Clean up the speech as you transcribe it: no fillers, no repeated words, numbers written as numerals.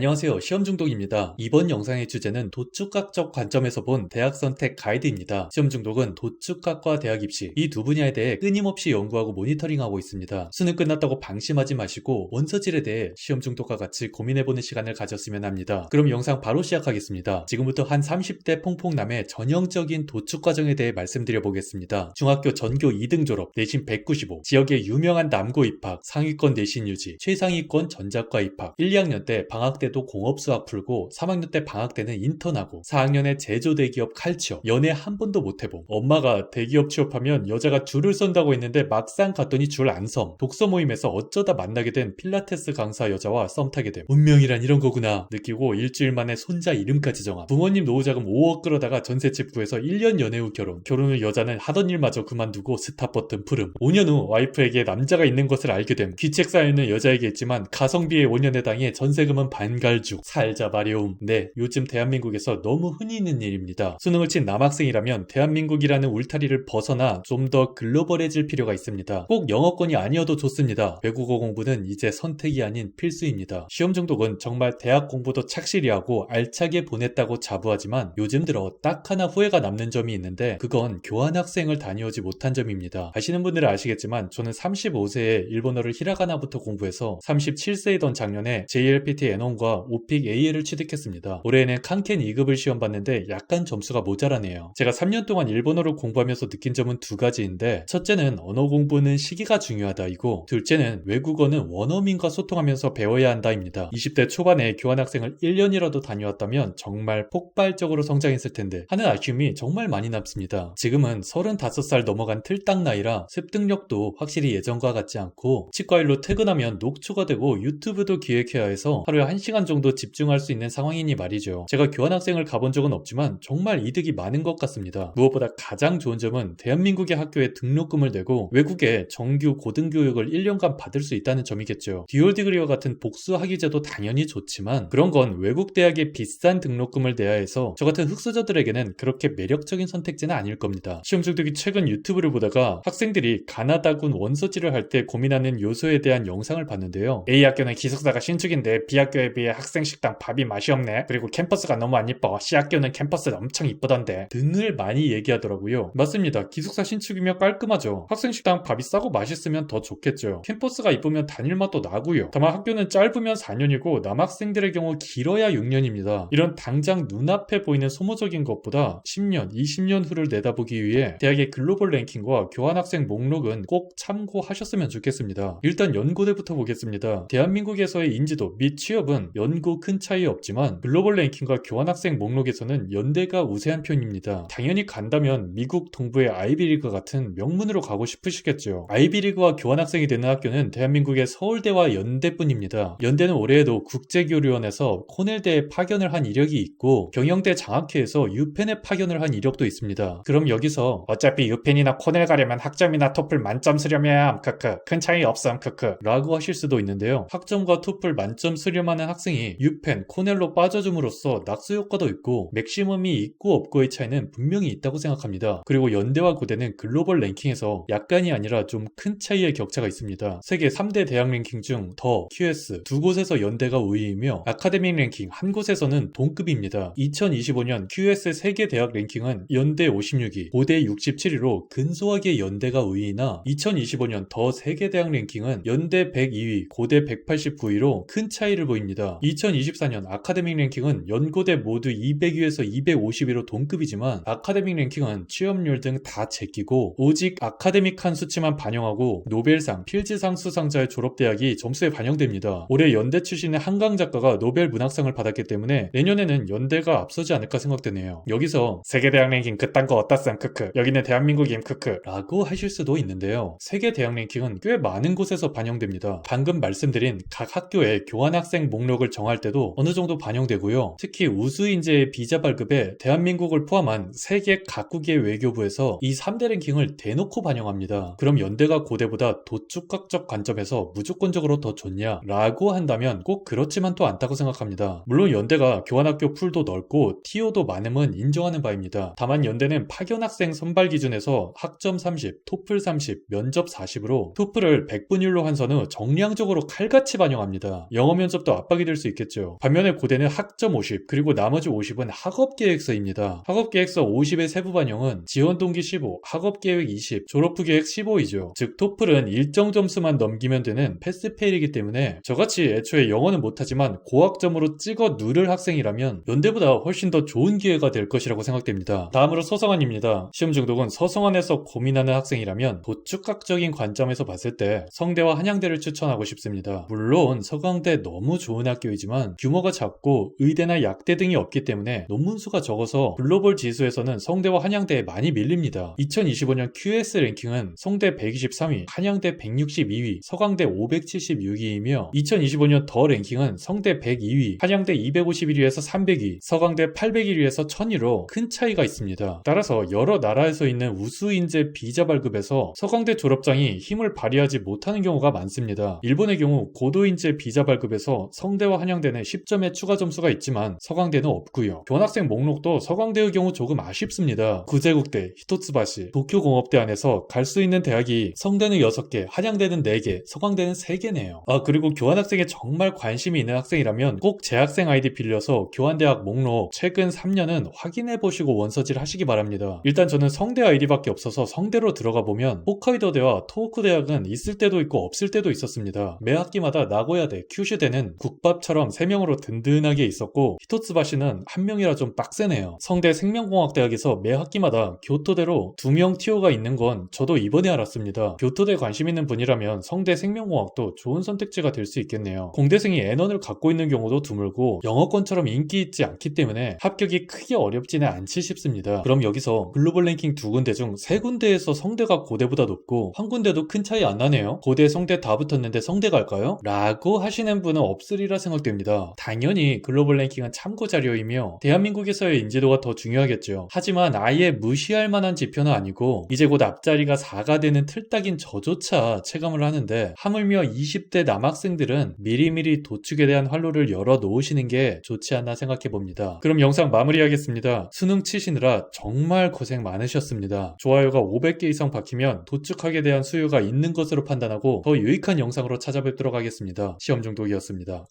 안녕하세요. 시험중독입니다. 이번 영상의 주제는 도축학적 관점에서 본 대학 선택 가이드입니다. 시험중독은 도축학과 대학 입시 이 두 분야에 대해 끊임없이 연구하고 모니터링하고 있습니다. 수능 끝났다고 방심하지 마시고 원서질에 대해 시험중독과 같이 고민해보는 시간을 가졌으면 합니다. 그럼 영상 바로 시작하겠습니다. 지금부터 한 30대 퐁퐁남의 전형적인 도축 과정에 대해 말씀드려보겠습니다. 중학교 전교 2등 졸업, 내신 195, 지역의 유명한 남고 입학, 상위권 내신 유지, 최상위권 전자과 입학, 1, 2학년 때 방학 때도 공업 수학 풀고 3학년 때 방학 때는 인턴하고 4학년에 제조 대기업 칼취업, 연애 한 번도 못 해봄. 엄마가 대기업 취업하면 여자가 줄을 선다고 했는데 막상 갔더니 줄 안 섬. 독서 모임에서 어쩌다 만나게 된 필라테스 강사 여자와 썸 타게 됨. 운명이란 이런 거구나 느끼고 일주일 만에 손자 이름까지 정함. 부모님 노후자금 5억 끌어다가 전셋집 구해서 1년 연애 후 결혼. 결혼 후 여자는 하던 일마저 그만두고 스탑 버튼 푸름. 5년 후 와이프에게 남자가 있는 것을 알게 됨. 귀책 쌓여있는 여자에게 있지만 가성비의 5년에 당해 전세금은 반갈죽. 살자 마려움. 네, 요즘 대한민국에서 너무 흔히 있는 일입니다. 수능을 친 남학생이라면 대한민국이라는 울타리를 벗어나 좀 더 글로벌해질 필요가 있습니다. 꼭 영어권이 아니어도 좋습니다. 외국어 공부는 이제 선택이 아닌 필수입니다. 시험 중독은 정말 대학 공부도 착실히 하고 알차게 보냈다고 자부하지만 요즘 들어 딱 하나 후회가 남는 점이 있는데 그건 교환학생을 다녀오지 못한 점입니다. 아시는 분들은 아시겠지만 저는 35세에 일본어를 히라가나부터 공부해서 37세이던 작년에 JLPT N1과 오픽 AL을 취득했습니다. 올해에는 칸켄 2급을 시험 봤는데 약간 점수가 모자라네요. 제가 3년 동안 일본어를 공부하면서 느낀 점은 두 가지인데 첫째는 언어 공부는 시기가 중요하다 이고 둘째는 외국어는 원어민과 소통하면서 배워야 한다입니다. 20대 초반에 교환학생을 1년이라도 다녀왔다면 정말 폭발적으로 성장했을 텐데 하는 아쉬움이 정말 많이 남습니다. 지금은 35살 넘어간 틀딱 나이라 습득력도 확실히 예전과 같지 않고 치과일로 퇴근하면 녹초가 되고 유튜브도 기획해야 해서 하루에 1시간 정도 집중할 수 있는 상황이니 말이죠. 제가 교환학생을 가본 적은 없지만 정말 이득이 많은 것 같습니다. 무엇보다 가장 좋은 점은 대한민국의 학교에 등록금을 내고 외국에 정규 고등교육을 1년간 받을 수 있다는 점이겠죠. 듀얼 디그리와 같은 복수 학위제도 당연히 좋지만 그런 건 외국 대학에 비싼 등록금을 내야 해서 저 같은 흑수저들에게는 그렇게 매력적인 선택지는 아닐 겁니다. 시험 중독이 최근 유튜브를 보다가 학생들이 가나다군 원서지를 할 때 고민하는 요소에 대한 영상을 봤는데요. A 학교는 기숙사가 신축인데 B 학교에 비해 학생 식당 밥이 맛이 없네. 그리고 캠퍼스가 너무 안 이뻐. C 학교는 캠퍼스 엄청 이쁘던데 등을 많이 얘기하더라고요. 맞습니다. 기숙사 신축이면 깔끔하죠. 학생 식당 밥이 싸고 맛있으면 더 좋겠죠. 캠퍼스가 이쁘면 다닐맛도 나고요. 다만 학교는 짧으면 4년이고 남학생들의 경우 길어야 6년입니다. 이런 당장 눈앞에 보이는 소모적인 것보다 10년, 20년 후를 내다보기 위해 대학의 글로벌 랭킹과 교환학생 목록은 꼭 참고하셨으면 좋겠습니다. 일단 연고대부터 보겠습니다. 대한민국에서의 인지도 및 취업은 연고 큰 차이 없지만 글로벌 랭킹과 교환학생 목록에서는 연대가 우세한 편입니다. 당연히 간다면 미국 동부의 아이비리그 같은 명문으로 가고 싶으시겠죠. 아이비리그와 교환학생이 되는 학교는 대한민국의 서울대와 연대뿐입니다. 연대는 올해에도 국제교류원에서 코넬대에 파견을 한 이력이 있고 경영대 장학회에서 유펜에 파견을 한 이력도 있습니다. 그럼 여기서 어차피 유펜이나 코넬 가려면 학점이나 토플 만점 수렴해야 크크 큰 차이 없음 크크 라고 하실 수도 있는데요. 학점과 토플 만점 수렴하는 학생이 유펜, 코넬로 빠져줌으로써 낙수 효과도 있고 맥시멈이 있고 없고의 차이는 분명히 있다고 생각합니다. 그리고 연대와 고대는 글로벌 랭킹에서 약간이 아니라 좀 큰 차이의 격차가 있습니다. 세계 3대 대학 랭킹 중 더, QS 두 곳에서 연대가 우위이며 아카데믹 랭킹 한 곳에서는 동급입니다. 2025년 QS 세계 대학 랭킹은 연대 56위, 고대 67위로 근소하게 연대가 우위이나 2025년 더 세계 대학 랭킹은 연대 102위, 고대 189위로 큰 차이를 보입니다. 2024년 아카데믹 랭킹은 연고대 모두 200위에서 250위로 동급이지만 아카데믹 랭킹은 취업률 등 다 제끼고 오직 아카데믹한 수치만 반영하고 노벨상, 필즈상 수상자의 졸업대학이 점수에 반영됩니다. 올해 연대 출신의 한강 작가가 노벨 문학상을 받았기 때문에 내년에는 연대가 앞서지 않을까 생각되네요. 여기서 세계대학 랭킹 그딴 거 어따쌈 크크 여기는 대한민국임 크크 라고 하실 수도 있는데요. 세계 대학 랭킹은 꽤 많은 곳에서 반영됩니다. 방금 말씀드린 각 학교의 교환학생 목록을 정할 때도 어느 정도 반영되고요. 특히 우수인재의 비자 발급에 대한민국을 포함한 세계 각국의 외교부에서 이 3대 랭킹을 대놓고 반영합니다. 그럼 연대가 고대보다 도축학적 관점에서 무조건적으로 더 좋냐? 라고 한다면 꼭 그렇지만 또 않다고 생각합니다. 물론 연대가 교환학교 풀도 넓고 TO도 많음은 인정하는 바입니다. 다만 연대는 파견학생 선발 기준에서 학점 30, 토플 30, 면접 40으로 토플을 100분율로 환선 후 정량적으로 칼같이 반영합니다. 영어 면접도 압박이 될 수 있겠죠. 반면에 고대는 학점 50, 그리고 나머지 50은 학업계획서입니다. 학업계획서 50의 세부 반영은 지원동기 15, 학업계획 20, 졸업 후 계획 15이죠. 즉 토플은 일정 점수만 넘기면 되는 패스페일이기 때문에 저같이 애초에 영어는 못하지만 고학점으로 찍어 누를 학생이라면 연대보다 훨씬 더 좋은 기회가 될 것이라고 생각됩니다. 다음으로 서성한입니다. 시험 중독은 서성한에서 고민하는 학생이라면 도축학적인 관점에서 봤을 때 성대와 한양대를 추천하고 싶습니다. 물론 서강대 너무 좋은 학교이지만 규모가 작고 의대나 약대 등이 없기 때문에 논문 수가 적어서 글로벌 지수에서는 성대와 한양대에 많이 밀립니다. 2025년 QS 랭킹은 성대 123위, 한양대 162위, 서강대 576위이며 2025년 더 랭킹은 성대 102위, 한양대 251위에서 300위, 서강대 801위에서 1000위로 큰 차이가 있습니다. 따라서 여러 나라에서 있는 우수 인재 비자 발급에서 서강대 졸업장이 힘을 발휘하지 못하는 경우가 많습니다. 일본의 경우 고도 인재 비자 발급에서 성대와 한양대는 10점의 추가 점수가 있지만 서강대는 없고요. 교환학생 목록도 서강대의 경우 조금 아쉽습니다. 구제국대, 히토츠바시, 도쿄공업대 안에서 갈 수 있는 대학이 성대는 6개, 한양대는 4개, 서강대는 3개네요. 그리고 교환학생에 정말 관심이 있는 학생이라면 꼭 재학생 아이디 빌려서 교환대학 목록 최근 3년은 확인해보시고 원서질 하시기 바랍니다. 일단 저는 성대 아이디밖에 없어서 성대로 들어가 보면 홋카이도대와 토호쿠 대학은 있을 때도 있고 없을 때도 있었습니다. 매 학기마다 나고야대, 큐슈대는 국밥처럼 3명으로 든든하게 있었고 히토츠바시는 1명이라 좀 빡세네요. 성대 생명공학대학에서 매 학기마다 교토대로 2명 티오가 있는 건 저도 이번에 알았습니다. 교토대 관심 있는 분이라면 성대 생명공학도 좋은 선택지가 될 수 있겠네요. 공대생이 N원을 갖고 있는 경우도 드물고 영어권처럼 인기 있지 않기 때문에 합격이 크게 어렵지는 않지 싶습니다. 그럼 여기서 글로벌 랭킹 2군데 중 3군데에서 성대가 고대보다 높고 한 군데도 큰 차이 안 나네요. 고대, 성대 다 붙었는데 성대 갈까요? 라고 하시는 분은 없으리라 생각됩니다. 당연히 글로벌 랭킹은 참고 자료이며 대한민국에서의 인지도가 더 중요하겠죠. 하지만 아예 무시할 만한 지표는 아니고 이제 곧 앞자리가 4가 되는 틀딱인 저조차 체감을 하는데 하물며 20대 남학생들은 미리미리 도축에 대한 활로를 열어 놓으시는 게 좋지 않나 생각해 봅니다. 그럼 영상 마무리하겠습니다. 수능 치시느라 정말 고생 많으셨습니다. 좋아요가 500개 이상 박히면 도축학에 대한 수요가 있는 것으로 판단하고 더 유익한 영상으로 찾아뵙도록 하겠습니다. 시험 중독이었습니다.